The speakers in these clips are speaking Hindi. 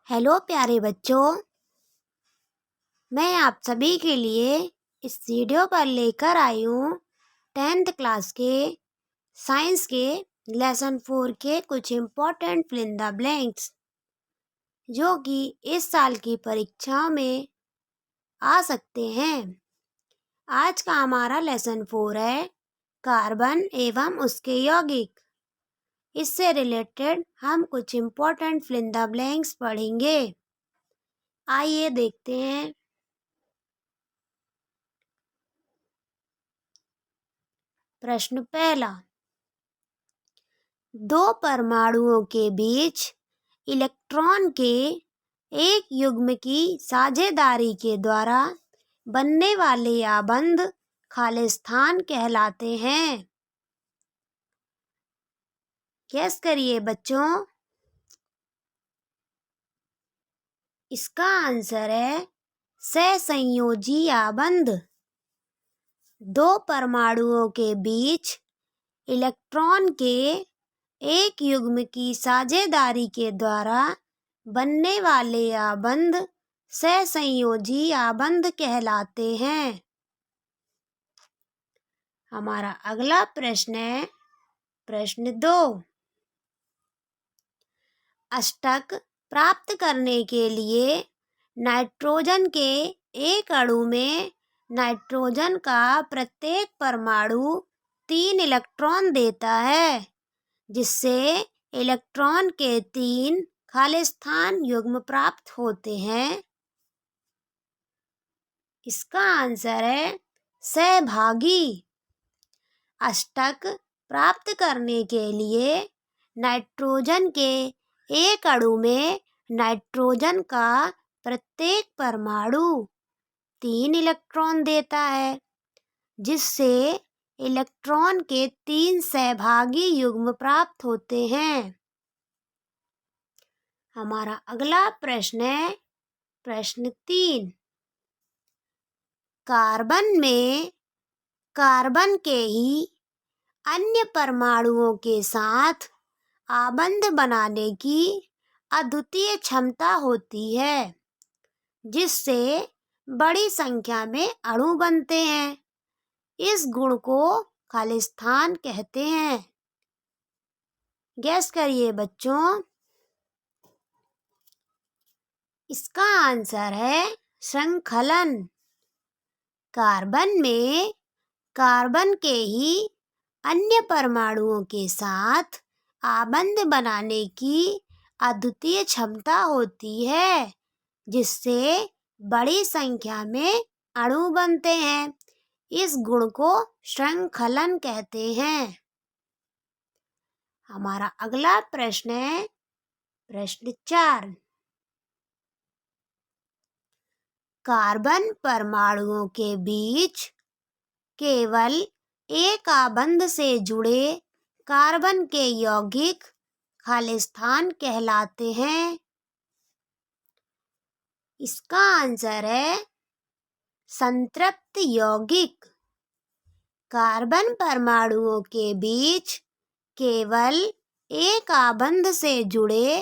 हेलो प्यारे बच्चों, मैं आप सभी के लिए इस वीडियो पर लेकर आई हूँ 10th क्लास के साइंस के लेसन 4 के कुछ important fill in the blanks जो कि इस साल की परीक्षाओं में आ सकते हैं। आज का हमारा लेसन 4 है कार्बन एवं उसके यौगिक। इससे रिलेटेड हम कुछ important fill in the blanks पढ़ेंगे। आइए देखते हैं। प्रश्न पहला, दो परमाणुओं के बीच इलेक्ट्रॉन के एक युग्म की साझेदारी के द्वारा बनने वाले आबंध खालिस्तान कहलाते हैं। गैस करिए बच्चों। इसका आंसर है सहसंयोजी आबंध। दो परमाणुओं के बीच इलेक्ट्रॉन के एक युग्म की साझेदारी के द्वारा बनने वाले आबंध सहसंयोजी आबंध कहलाते हैं। हमारा अगला प्रश्न है प्रश्न 2। अष्टक प्राप्त करने के लिए नाइट्रोजन के एक अणु में नाइट्रोजन का प्रत्येक परमाणु 3 इलेक्ट्रॉन देता है, जिससे इलेक्ट्रॉन के 3 खालिस्तान युग्म प्राप्त होते हैं। इसका आंसर है सहभागी। अष्टक प्राप्त करने के लिए नाइट्रोजन के एक अणु में नाइट्रोजन का प्रत्येक परमाणु 3 इलेक्ट्रॉन देता है, जिससे इलेक्ट्रॉन के 3 सहभागी युग्म प्राप्त होते हैं। हमारा अगला प्रश्न है प्रश्न 3। कार्बन में कार्बन के ही अन्य परमाणुओं के साथ आबंध बनाने की अद्वितीय क्षमता होती है, जिससे बड़ी संख्या में अणु बनते हैं। इस गुण को खालिस्तान कहते हैं। गैस करिए बच्चों। इसका आंसर है श्रृंखलन। कार्बन में कार्बन के ही अन्य परमाणुओं के साथ आबंध बनाने की अद्वितीय क्षमता होती है, जिससे बड़ी संख्या में अणु बनते हैं। इस गुण को श्रृंखलन कहते हैं। हमारा अगला प्रश्न है प्रश्न 4। कार्बन परमाणुओं के बीच केवल एक आबंध से जुड़े कार्बन के यौगिक खालिस्तान कहलाते हैं। इसका आंसर है संतृप्त यौगिक। कार्बन परमाणुओं के बीच केवल एक आबंध से जुड़े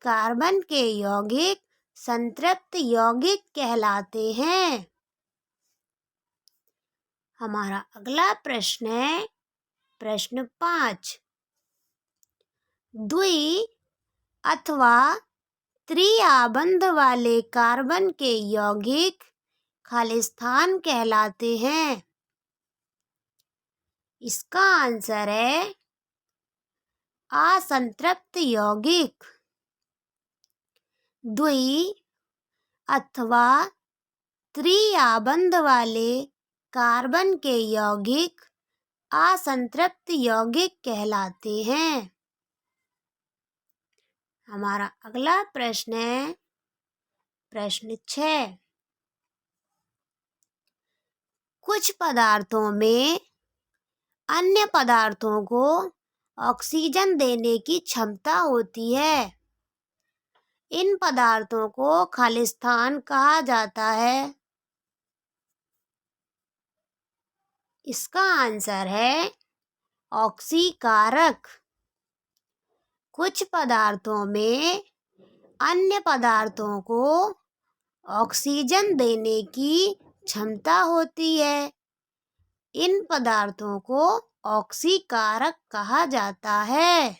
कार्बन के यौगिक संतृप्त यौगिक कहलाते हैं। हमारा अगला प्रश्न है प्रश्न 5। द्वि अथवा त्रिआबंध वाले कार्बन के यौगिक खालिस्तान कहलाते हैं। इसका आंसर है असंतृप्त यौगिक। द्वि अथवा त्रिआबंध वाले कार्बन के यौगिक असंतृप्त यौगिक कहलाते हैं। हमारा अगला प्रश्न है प्रश्न 6। कुछ पदार्थों में अन्य पदार्थों को ऑक्सीजन देने की क्षमता होती है। इन पदार्थों को खालिस्तान कहा जाता है। इसका आंसर है ऑक्सीकारक। कुछ पदार्थों में अन्य पदार्थों को ऑक्सीजन देने की क्षमता होती है। इन पदार्थों को ऑक्सीकारक कहा जाता है।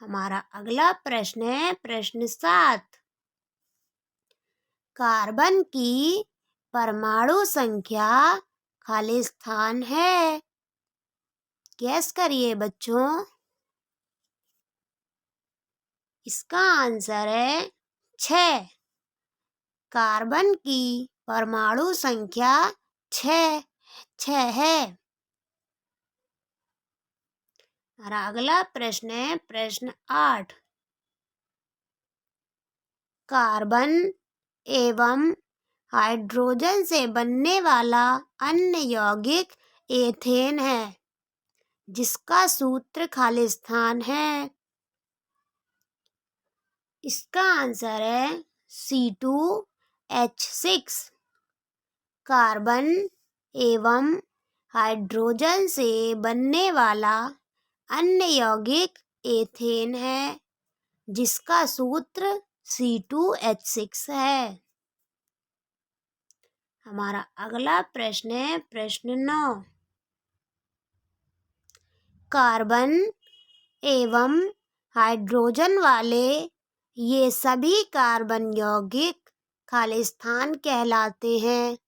हमारा अगला प्रश्न है प्रश्न 7। कार्बन की परमाणु संख्या खाली स्थान है। गैस करिए बच्चों। इसका आंसर है 6। कार्बन की परमाणु संख्या 6 है। हमारा अगला प्रश्न है प्रश्न 8। कार्बन एवं हाइड्रोजन से बनने वाला अन्य यौगिक एथेन है, जिसका सूत्र खालिस्तान है। इसका आंसर है C2H6। कार्बन एवं हाइड्रोजन से बनने वाला अन्य यौगिक एथेन है, जिसका सूत्र C2H6 है। हमारा अगला प्रश्न है प्रश्न 9। कार्बन एवं हाइड्रोजन वाले ये सभी कार्बन यौगिक खालिस्तान कहलाते हैं।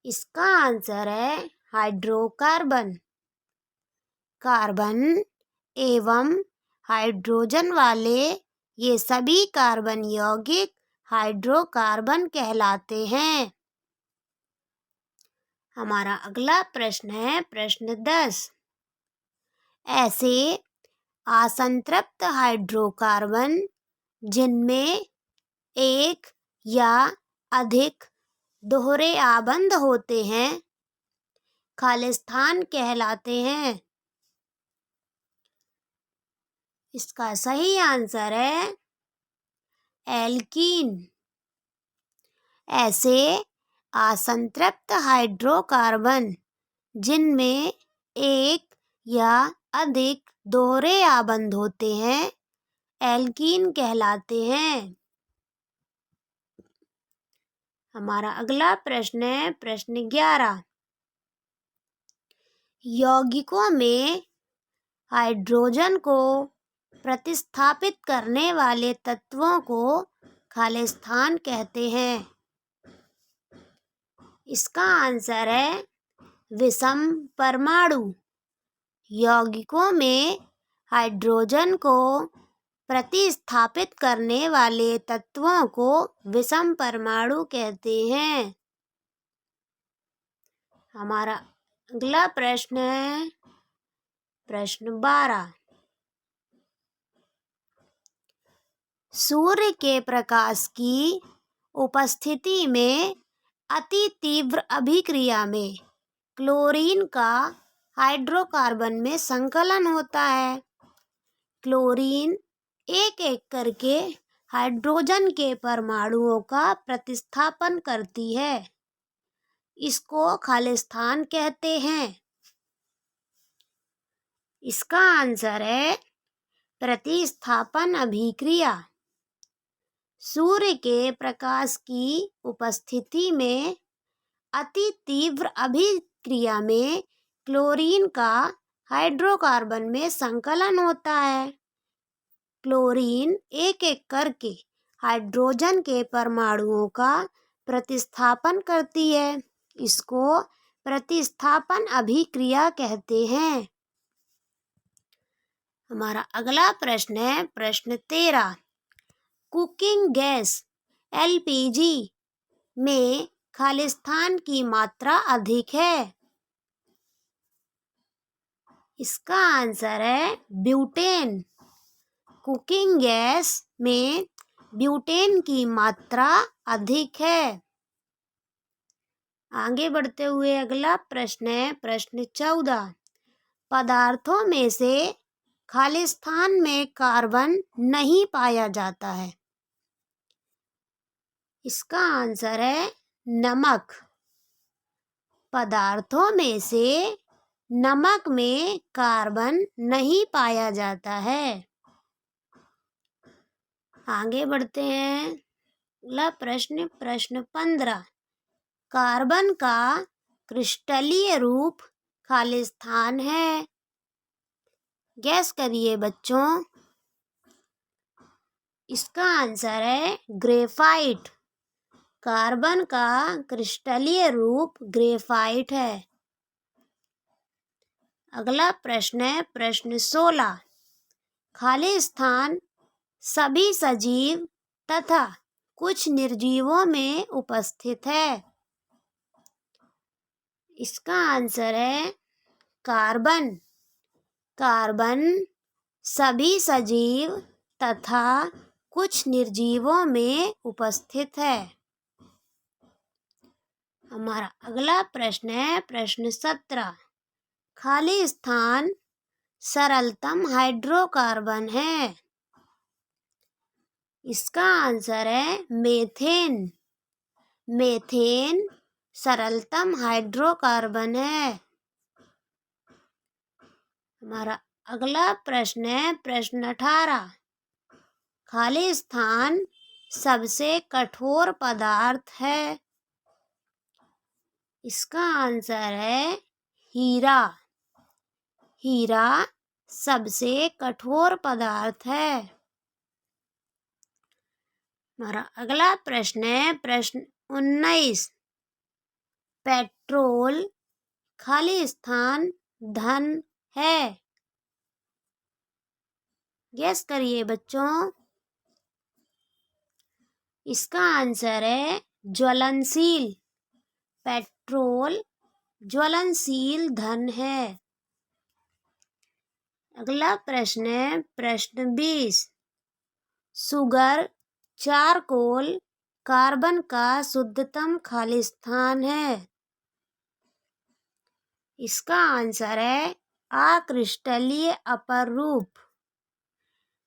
इसका आंसर है हाइड्रोकार्बन। कार्बन एवं हाइड्रोजन वाले ये सभी कार्बन यौगिक हाइड्रोकार्बन कहलाते हैं। हमारा अगला प्रश्न है प्रश्न 10। ऐसे असंतृप्त हाइड्रोकार्बन जिनमें एक या अधिक दोहरे आबंध होते हैं खालिस्तान कहलाते हैं। इसका सही आंसर है एल्कीन। ऐसे असंतृप्त हाइड्रोकार्बन जिनमें एक या अधिक दोहरे आबंध होते हैं एल्कीन कहलाते हैं। हमारा अगला प्रश्न है प्रश्न 11। यौगिकों में हाइड्रोजन को प्रतिस्थापित करने वाले तत्वों को खालिस्तान कहते हैं। इसका आंसर है विषम परमाणु। यौगिकों में हाइड्रोजन को प्रतिस्थापित करने वाले तत्वों को विषम परमाणु कहते हैं। हमारा अगला प्रश्न है प्रश्न 12। सूर्य के प्रकाश की उपस्थिति में अति तीव्र अभिक्रिया में क्लोरीन का हाइड्रोकार्बन में संकलन होता है। क्लोरीन एक एक करके हाइड्रोजन के परमाणुओं का प्रतिस्थापन करती है। इसको खालिस्तान कहते हैं। इसका आंसर है प्रतिस्थापन अभिक्रिया। सूर्य के प्रकाश की उपस्थिति में अति तीव्र अभिक्रिया में क्लोरीन का हाइड्रोकार्बन में संकलन होता है। क्लोरीन एक एक करके हाइड्रोजन के परमाणुओं का प्रतिस्थापन करती है। इसको प्रतिस्थापन अभिक्रिया कहते हैं। हमारा अगला प्रश्न है प्रश्न 13। कुकिंग गैस LPG में खालिस्तान की मात्रा अधिक है। इसका आंसर है ब्यूटेन। कुकिंग गैस में ब्यूटेन की मात्रा अधिक है। आगे बढ़ते हुए अगला प्रश्न है प्रश्न 14। पदार्थों में से खालिस्तान में कार्बन नहीं पाया जाता है। इसका आंसर है नमक। पदार्थों में से नमक में कार्बन नहीं पाया जाता है। आगे बढ़ते हैं। अगला प्रश्न, प्रश्न 15। कार्बन का क्रिस्टलीय रूप खालिस्तान है। गैस करिए बच्चों। इसका आंसर है ग्रेफाइट। कार्बन का क्रिस्टलीय रूप ग्रेफाइट है। अगला प्रश्न है प्रश्न 16। खालिस्तान सभी सजीव तथा कुछ निर्जीवों में उपस्थित है। इसका आंसर है कार्बन। कार्बन सभी सजीव तथा कुछ निर्जीवों में उपस्थित है। हमारा अगला प्रश्न है प्रश्न 17। खालिस्तान सरलतम हाइड्रोकार्बन है। इसका आंसर है मीथेन। मीथेन सरलतम हाइड्रोकार्बन है। हमारा अगला प्रश्न है प्रश्न 18। खालिस्तान सबसे कठोर पदार्थ है। इसका आंसर है हीरा। हीरा सबसे कठोर पदार्थ है। हमारा अगला प्रश्न है प्रश्न 19। पेट्रोल खालिस्तान धन है। गेस करिए बच्चों। इसका आंसर है ज्वलनशील। पेट्रोल ज्वलनशील धन है। अगला प्रश्न है प्रश्न 20। शुगर चारकोल कार्बन का शुद्धतम खालिस्तान है। इसका आंसर है अक्रिस्टलीय अपर रूप।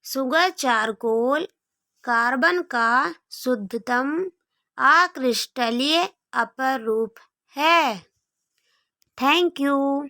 शुगर चारकोल कार्बन का शुद्धतम अक्रिस्टलीय अपर रूप है। Thank you.